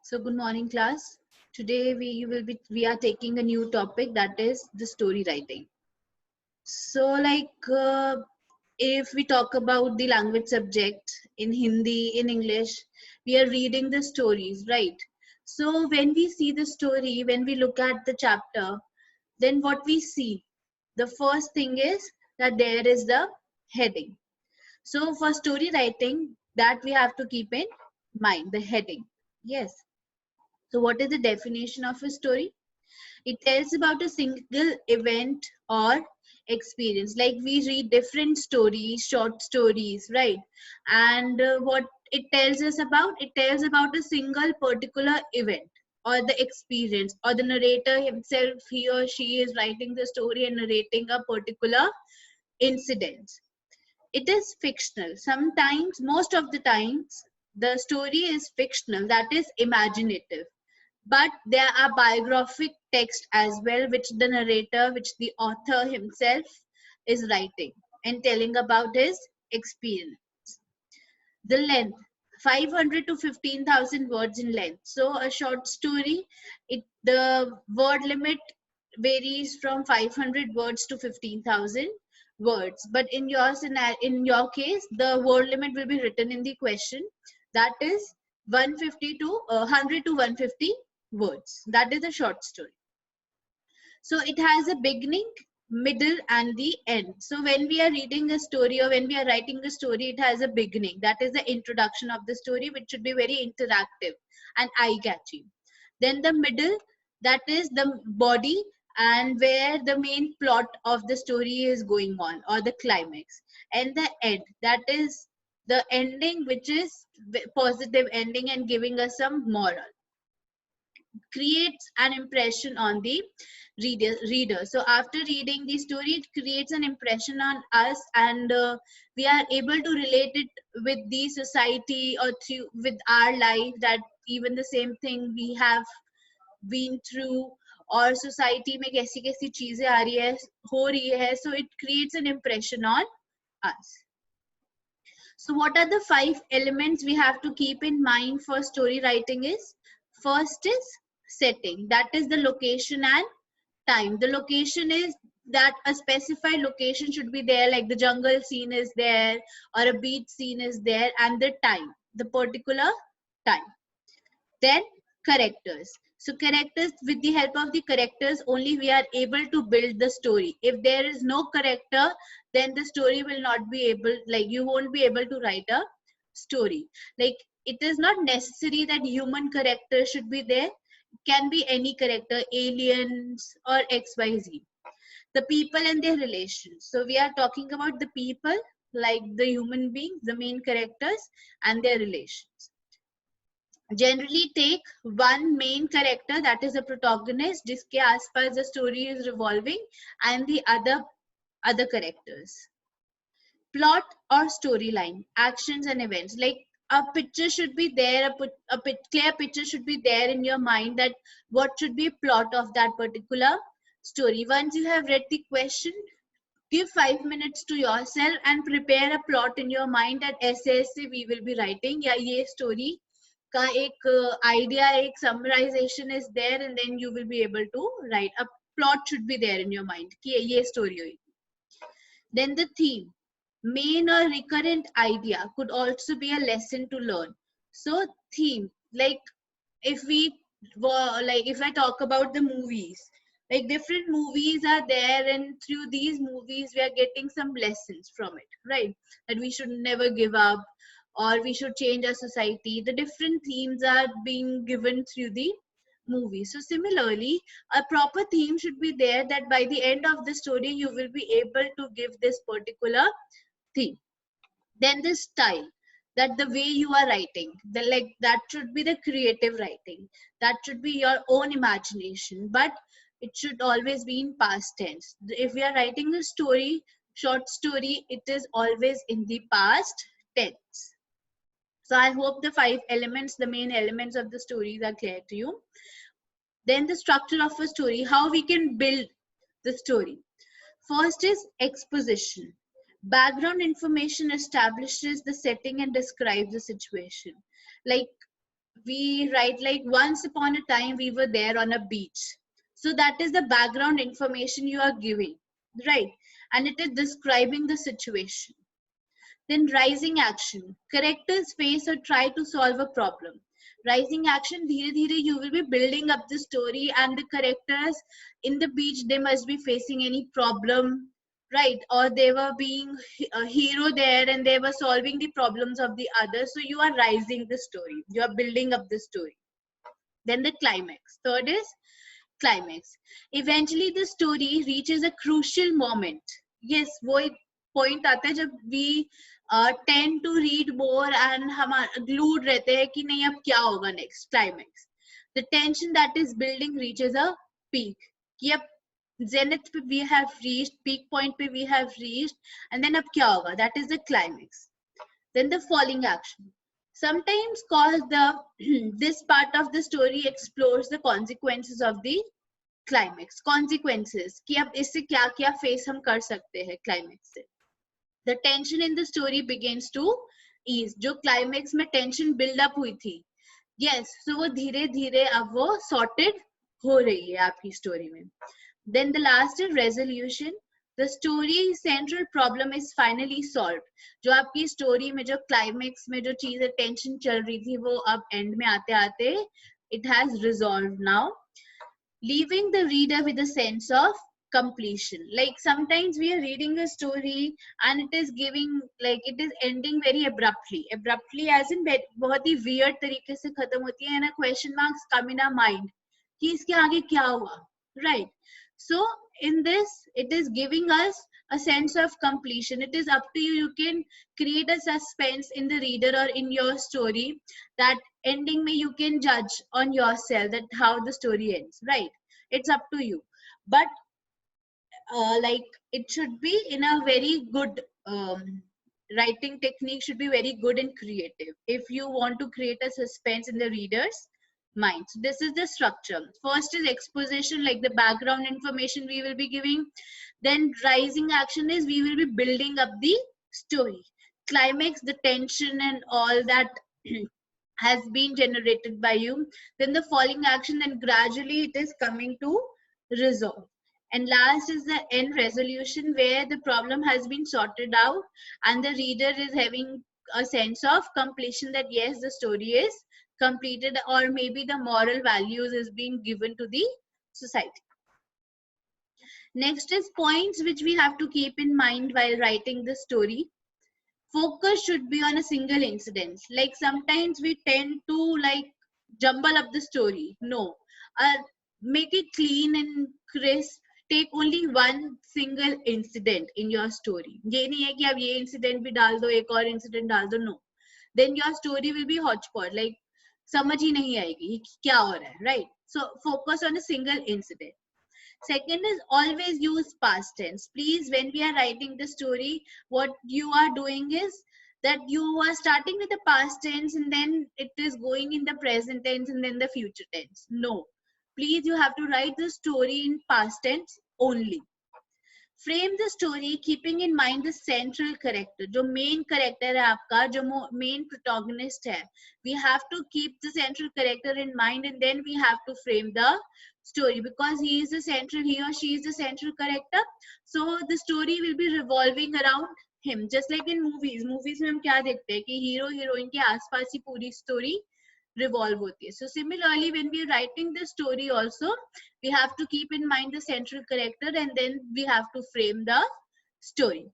So good morning, class. Today we are taking a new topic, that is the story writing. So if we talk about the language subject in Hindi, in English, we are reading the stories, right? So when we see the story, when we look at the chapter, then what we see, the first thing is that there is the heading. So for story writing, that we have to keep in mind, the heading. Yes. So, what is the definition of a story? It tells about a single event or experience. Like we read different stories, short stories, right? And what it tells us about? It tells about a single particular event or the experience, or the narrator himself, he or she is writing the story and narrating a particular incident. It is fictional. Sometimes, most of the times, the story is fictional, that is imaginative, but there are biographic texts as well, which the narrator, which the author himself is writing and telling about his experience. The length, 500 to 15,000 words in length. So a short story, the word limit varies from 500 words to 15,000 words. But in your case, the word limit will be written in the question. That is 150 to 100 to 150 words. That is a short story. So it has a beginning, middle, and the end. So when we are reading a story or when we are writing a story, it has a beginning. That is the introduction of the story, which should be very interactive and eye-catching. Then the middle, that is the body and where the main plot of the story is going on, or the climax. And the end, that is the ending, which is positive ending and giving us some moral, creates an impression on the reader. So after reading the story, it creates an impression on us, and we are able to relate it with the society or through with our life, that even the same thing we have been through, और society में कैसी कैसी चीजें आ रही है, हो रही है. So it creates an impression on us. So what are the 5 elements we have to keep in mind for story writing is, first is setting, that is the location and time. The location is that a specified location should be there, like the jungle scene is there or a beach scene is there, and the time, the particular time. Then characters. So characters, with the help of the characters only we are able to build the story. If there is no character, then the story will not be able, like you won't be able to write a story. Like it is not necessary that human character should be there. It can be any character, aliens or XYZ. The people and their relations. So we are talking about the people, like the human beings, the main characters and their relations. Generally take one main character, that is a protagonist, जिसके आसपास the story is revolving, and the other characters. Plot or storyline, actions and events. Like a picture should be there, clear picture should be there in your mind, that what should be plot of that particular story. Once you have read the question, give 5 minutes to yourself and prepare a plot in your mind, that ऐसे ऐसे we will be writing, या ये story का एक idea, एक summarization is there, and then you will be able to write. A plot should be there in your mind कि ये story होगी. Then the theme, main or recurrent idea, could also be a lesson to learn. So theme, like if we if I talk about the movies, like different movies are there, and through these movies we are getting some lessons from it, right? That we should never give up, or we should change our society. The different themes are being given through the movie. So similarly, a proper theme should be there, that by the end of the story you will be able to give this particular theme. Then the style, that the way you are writing, the like that should be the creative writing, that should be your own imagination, but it should always be in past tense. If we are writing a story, short story, it is always in the past tense. So I hope the 5 elements, the main elements of the stories are clear to you. Then the structure of a story, how we can build the story. First is exposition. Background information establishes the setting and describes the situation. Like we write like once upon a time we were there on a beach. So that is the background information you are giving, right? And it is describing the situation. Then rising action. Characters face or try to solve a problem. Rising action, dheere dheere you will be building up the story, and the characters in the beach, they must be facing any problem, right? Or they were being a hero there and they were solving the problems of the others. So you are rising the story. You are building up the story. Then the climax. Third is climax. Eventually the story reaches a crucial moment. Yes, वो एक point आता है जब we tend to read more and हम glued रहते हैं कि नहीं अब क्या होगा next. Climax. The tension that is building reaches a peak. कि अब zenith पे we have reached, peak point पे we have reached, and then अब क्या होगा? That is the climax. Then the falling action. Sometimes cause the this part of the story explores the consequences of the climax consequences कि अब इससे क्या क्या face हम कर सकते हैं क्लाइमेक्स से. The tension in the story begins to ease. जो क्लाइमेक्स में टेंशन बिल्डअप हुई थी, यस, सो वो धीरे धीरे अब वो सॉर्टेड हो रही है आपकी स्टोरी में. Then the last is resolution. The story central problem is finally solve. जो आपकी स्टोरी में जो क्लाइमेक्स में जो चीजें टेंशन चल रही थी वो अब एंड में आते आते it has resolve now, leaving the reader with a sense of completion. Like sometimes we are reading a story and it is giving, like it is ending very abruptly as in बहुत ही weird तरीके से खत्म होती है, and a question marks come in our mind कि इसके आगे क्या हुआ, right? So in this it is giving us a sense of completion. It is up to you. You can create a suspense in the reader or in your story. That ending may you can judge on yourself that how the story ends, right? It's up to you. But like it should be in a very good writing technique, should be very good and creative if you want to create a suspense in the reader's mind. So this is the structure. First is exposition, like the background information we will be giving. Then rising action is we will be building up the story. Climax, the tension and all that has been generated by you. Then the falling action, then gradually it is coming to resolve. And last is the end resolution, where the problem has been sorted out and the reader is having a sense of completion that yes, the story is completed, or maybe the moral values is being given to the society. Next is points which we have to keep in mind while writing the story. Focus should be on a single incident. Like sometimes we tend to like jumble up the story. No, make it clean and crisp. Take only one single incident in your story. ये नहीं है कि आप ये incident भी डाल दो, एक और incident डाल दो. No, then your story will be hodgepodge. Like समझ ही नहीं आएगी क्या हो रहा है, right? So focus on a single incident. Second is always use past tense. Please, when we are writing the story, what you are doing is that you are starting with the past tense and then it is going in the present tense and then the future tense. No, please, you have to write the story in past tense only. Frame the story keeping in mind the central character. जो main character है आपका, जो main protagonist है, we have to keep the central character in mind and then we have to frame the story, because he is the central, he or she is the central character. So the story will be revolving around him. Just like in movies में हम क्या देखते हैं कि hero heroine के आसपास ही पूरी story revolve होती है. So similarly, when we are writing the story also, we have to keep in mind the central character and then we have to frame the story.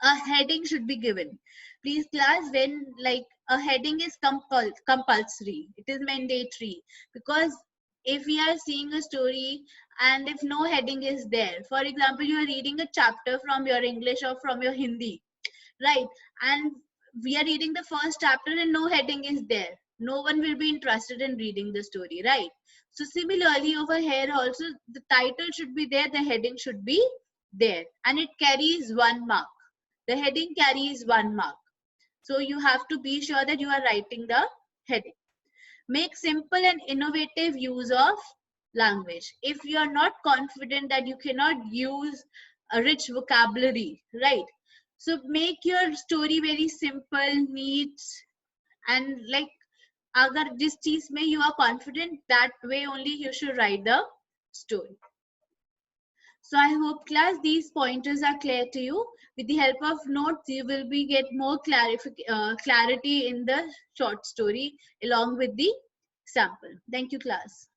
A heading should be given. Please class, when like a heading is compulsory, it is mandatory, because if we are seeing a story and if no heading is there, for example, you are reading a chapter from your English or from your Hindi, right? And we are reading the first chapter and no heading is there. No one will be interested in reading the story, right? So similarly over here also, the title should be there, the heading should be there, and it carries 1 mark. The heading carries 1 mark. So you have to be sure that you are writing the heading. Make simple and innovative use of language. If you are not confident that you cannot use a rich vocabulary, right? So make your story very simple, neat, and like अगर जिस चीज में you are confident, that way only you should write the story. So I hope class these pointers are clear to you. With the help of notes, you will be get more clarity in the short story along with the sample. Thank you, class.